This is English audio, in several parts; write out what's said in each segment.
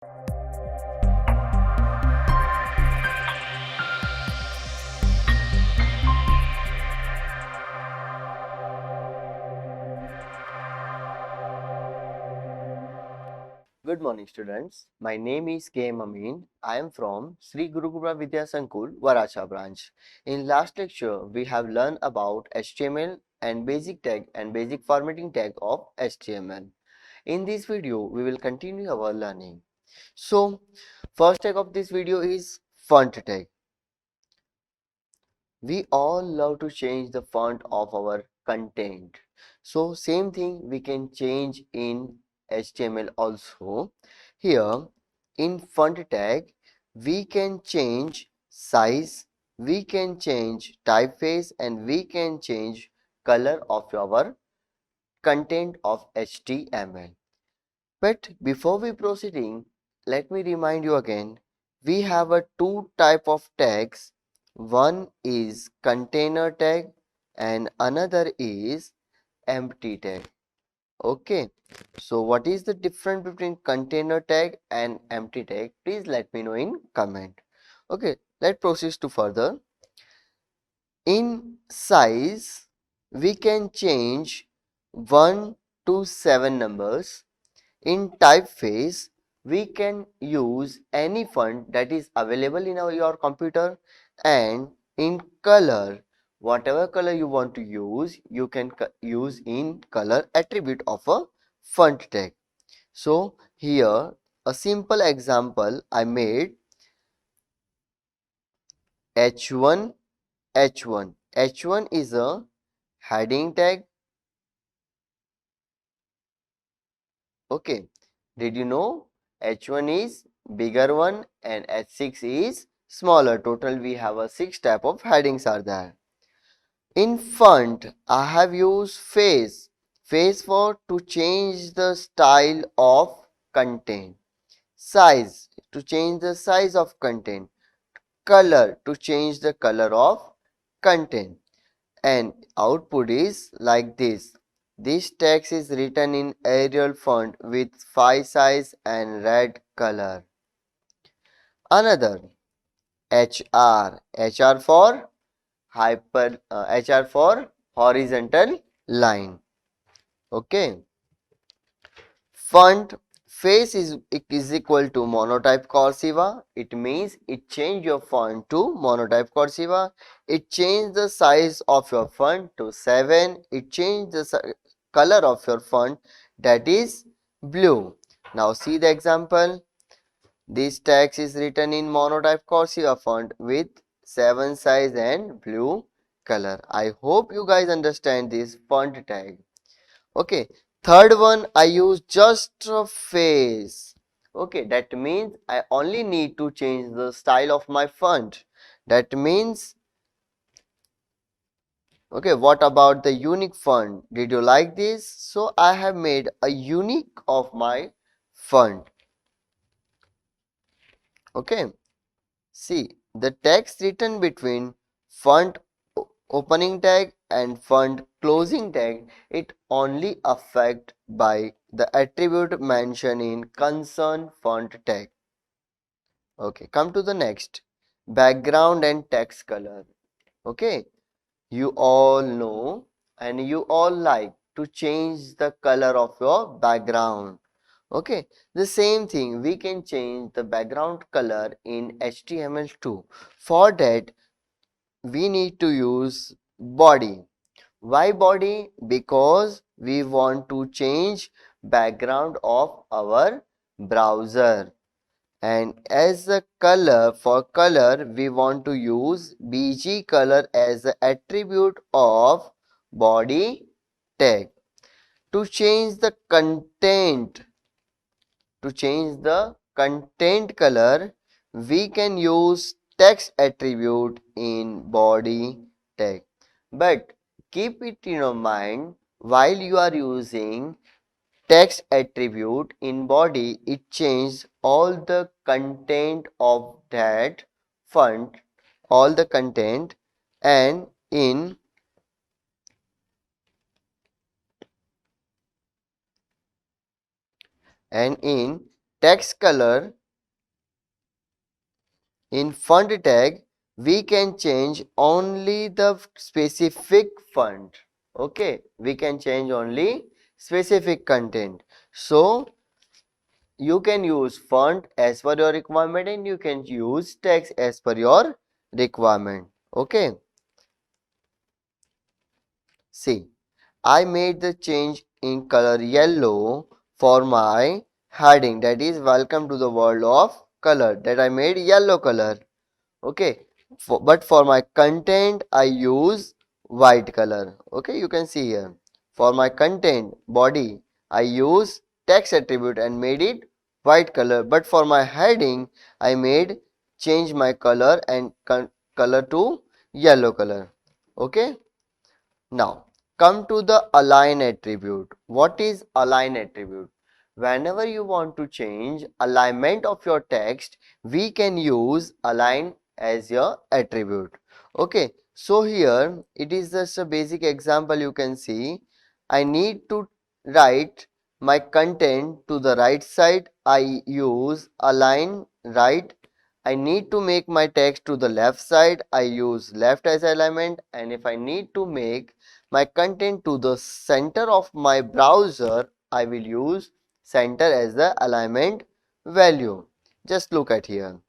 Good morning, students. My name is K. Amin. I am from Sri Gurukula Vidya Sankul, Varacha branch. In last lecture, we have learned about HTML and basic tag and basic formatting tag of HTML. In this video, we will continue our learning. So, first tag of this video is font tag. We all love to change the font of our content. So same thing we can change in HTML also. Here in font tag, we can change size, we can change typeface, and we can change color of our content of HTML. But before we proceeding, let me remind you again, we have a two type of tags. One is container tag and another is empty tag. Okay, so what is the difference between container tag and empty tag? Please let me know in comment. Okay, let's proceed to further. In size, we can change 1 to 7 numbers. In typeface, we can use any font that is available in your computer, and in color, whatever color you want to use, you can use in color attribute of a font tag. So here a simple example I made H1 H1. H1 is a heading tag. Okay, did you know H1 is bigger one and H6 is smaller? Total we have a 6 type of headings are there. In font, I have used face. Face for to change the style of content. Size to change the size of content. Color to change the color of content. And output is like this. This text is written in Arial font with 5 size and red color. Another HR. HR for HR for horizontal line. Okay. Font face is equal to monotype cursiva. It means it change your font to monotype cursiva. It change the size of your font to 7. It change the color of your font, that is blue. Now see the example. This text is written in monotype cursiva font with 7 size and blue color. I hope you guys understand this font tag. Okay, third one I use just a face. Okay, that means I only need to change the style of my font. That means, okay, what about the unique font? Did you like this? So I have made a unique of my font. Okay, see the text written between font opening tag and font closing tag, it only affect by the attribute mentioned in concern font tag. Okay, come to the next, background and text color. Okay, you all know and you all like to change the color of your background. Okay, the same thing we can change the background color in HTML too. For that we need to use body. Why body? Because we want to change background of our browser, and as a color, for color we want to use bg color as the attribute of body tag. To change the content, to change the content color, we can use text attribute in body tag. But keep it in your mind, while you are using text attribute in body, it changes all the content of that font, all the content, and in text color in font tag, we can change only the specific font. Okay, we can change only specific content. So you can use font as per your requirement and you can use text as per your requirement. Okay, see, I made the change in color yellow for my heading, that is welcome to the world of color, that I made yellow color. Okay, but for my content I use white color. Okay, you can see here, for my content body I use text attribute and made it white color, but for my heading I made change my color and color to yellow color. Okay, now come to the align attribute. What is align attribute? Whenever you want to change alignment of your text, we can use align as your attribute. Okay, so here it is just a basic example. You can see I need to write my content to the right side. I use align right. I need to make my text to the left side. I use left as alignment, and if I need to make my content to the center of my browser, I will use center as the alignment value. Just look at here.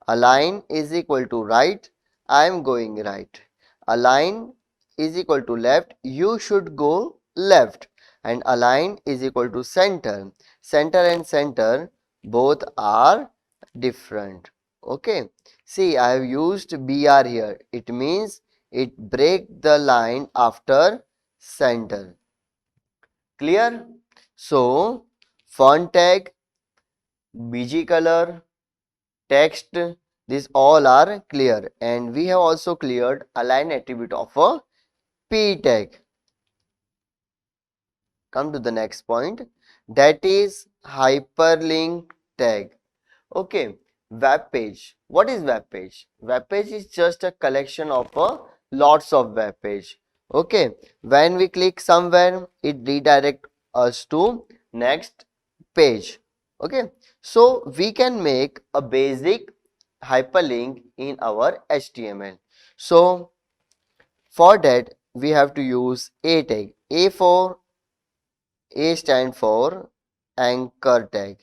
Align is equal to right. I am going right. Align is equal to left. You should go left. And align is equal to center. Center and center both are different. Okay. See, I have used BR here. It means it break the line after center. Clear? So, font tag, BG color, text, these all are clear, and we have also cleared align attribute of a P tag. Come to the next point, that is hyperlink tag. Okay, web page. What is web page? Web page is just a collection of lots of web page. Okay, when we click somewhere, it redirect us to next page. Okay, so we can make a basic hyperlink in our HTML. So for that we have to use a tag. A stand for anchor tag.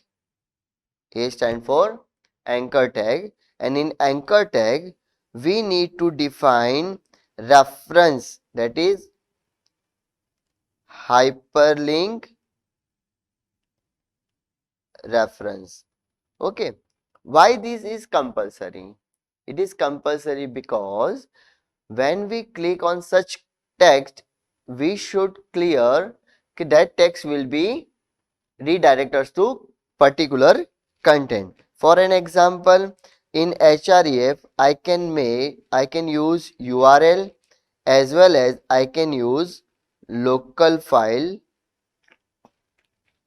A stand for anchor tag, and in anchor tag we need to define reference, that is hyperlink reference. Okay, why this is compulsory? It is compulsory because when we click on such text, we should clear that text will be redirect us to particular content. For an example, in href I can use URL as well as I can use local file.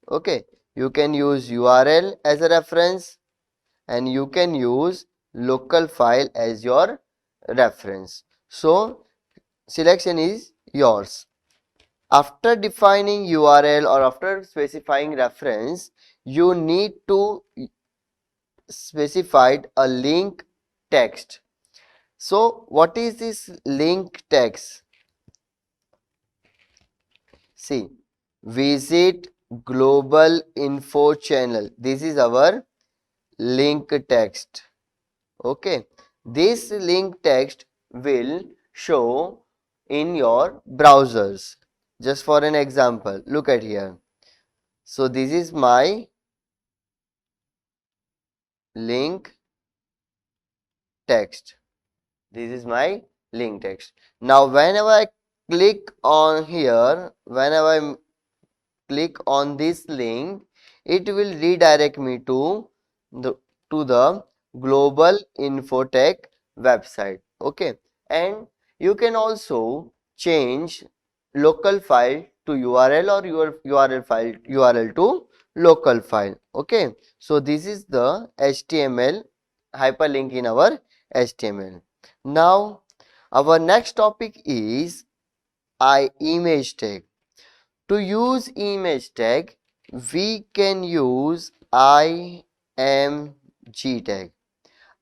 Okay, you can use URL as a reference and you can use local file as your reference. So selection is yours. After defining URL or after specifying reference, you need to specify a link text. So what is this link text? See, visit global info channel. This is our link text. Okay, this link text will show in your browsers. Just for an example, look at here. So this is my link text. This is my link text. Now whenever I click on here, whenever I click on this link, it will redirect me to the global infotech website. Okay, and you can also change local file to URL or your URL to local file. Okay, so this is the HTML hyperlink in our HTML. Now our next topic is image tag. To use image tag, we can use IMG tag.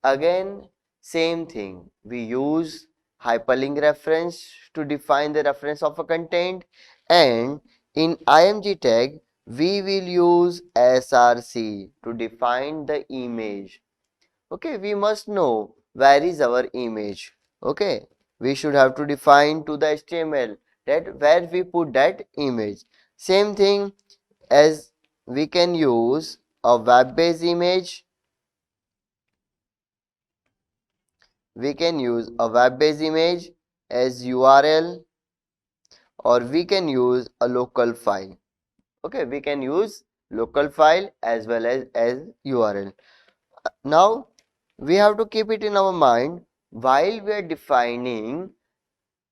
Again, same thing. We use hyperlink reference to define the reference of a content, and in IMG tag we will use SRC to define the image. Okay, we must know where is our image. Okay, we should have to define to the HTML that where we put that image. Same thing as we can use a web-based image. We can use a web-based image as URL, or we can use a local file. Okay, we can use local file as well as URL. Now we have to keep it in our mind while we are defining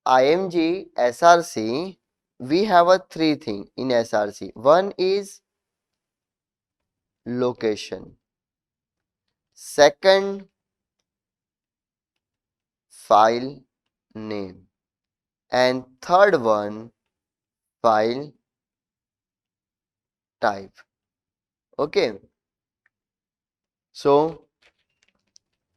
IMG SRC. We have a three thing in SRC. One is location, second file name, and third one file type. Okay, so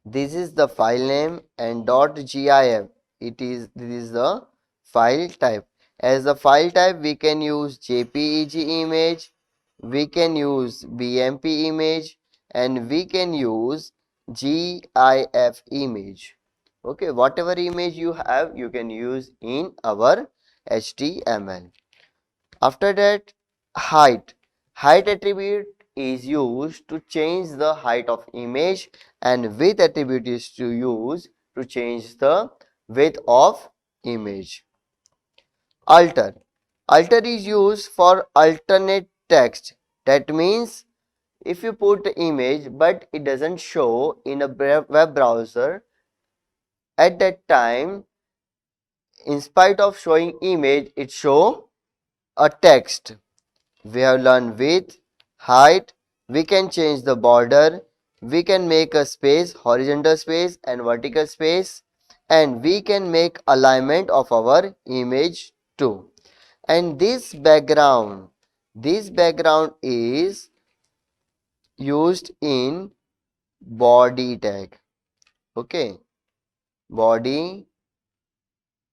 this is the file name and .gif. This is the file type. As the file type, we can use JPEG image, we can use BMP image, and we can use GIF image. Okay, whatever image you have, you can use in our HTML. After that, height. Height attribute is used to change the height of image, and width attribute is to use to change the width of image. Alter. Alter is used for alternate text. That means if you put the image but it doesn't show in a web browser, at that time, in spite of showing image, it show a text. We have learned width, height, we can change the border, we can make a space, horizontal space and vertical space, and we can make alignment of our image too. And this background is used in body tag. Okay, body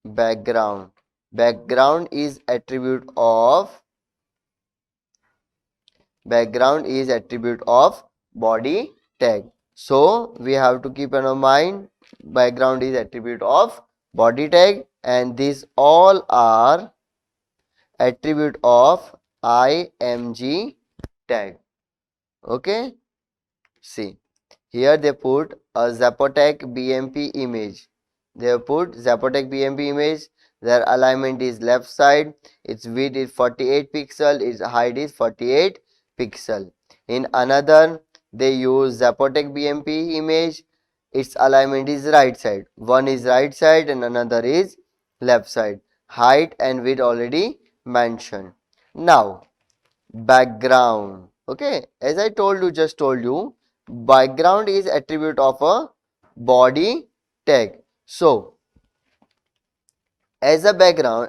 background. Background is attribute of body tag. So we have to keep in our mind background is attribute of body tag, and these all are attribute of IMG tag. Okay, see here they put a Zapotec BMP image. They have put Zapotec BMP image. Their alignment is left side. Its width is 48 pixel. Its height is 48 pixel. In another, they use Zapotec BMP image. Its alignment is right side. One is right side and another is left side. Height and width already mentioned. Now, background. Okay, as I just told you, background is attribute of a body tag. So as a background,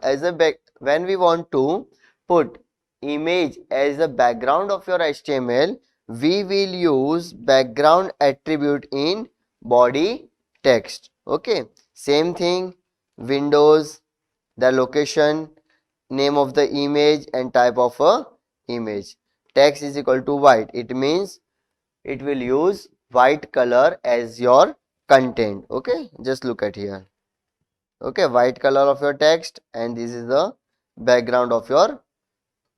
when we want to put image as a background of your HTML, we will use background attribute in body text. Okay, same thing, windows, the location, name of the image and type of a image. Text is equal to white. It means it will use white color as your content. Okay, just look at here. Okay, white color of your text, and this is the background of your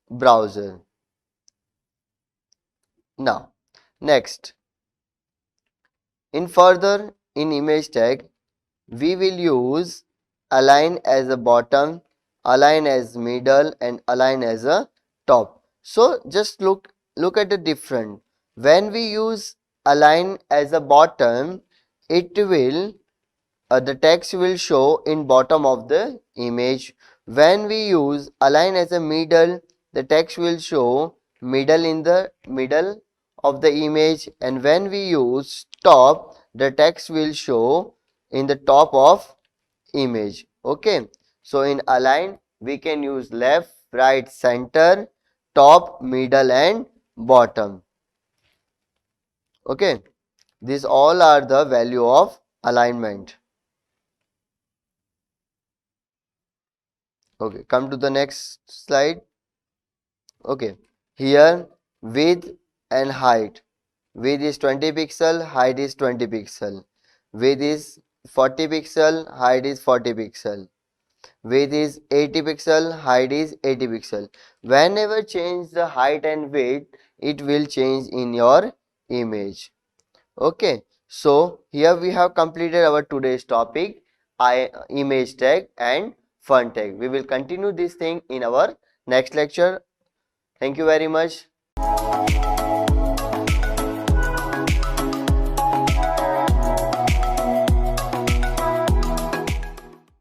browser. Now, next, in image tag, we will use align as a bottom, align as middle, and align as a top. So just look at the different. When we use align as a bottom, it will the text will show in bottom of the image. When we use align as a middle, the text will show middle in the middle of the image, and when we use top, the text will show in the top of image. Okay, so in align we can use left, right, center, top, middle and bottom. Okay, these all are the value of alignment. Okay, come to the next slide. Okay, here width and height. Width is 20 pixel, height is 20 pixel. Width is 40 pixel, height is 40 pixel. Width is 80 pixel, height is 80 pixel. Whenever change the height and width, it will change in your image. Okay, so here we have completed our today's topic, image tag and font tag. We will continue this thing in our next lecture. Thank you very much.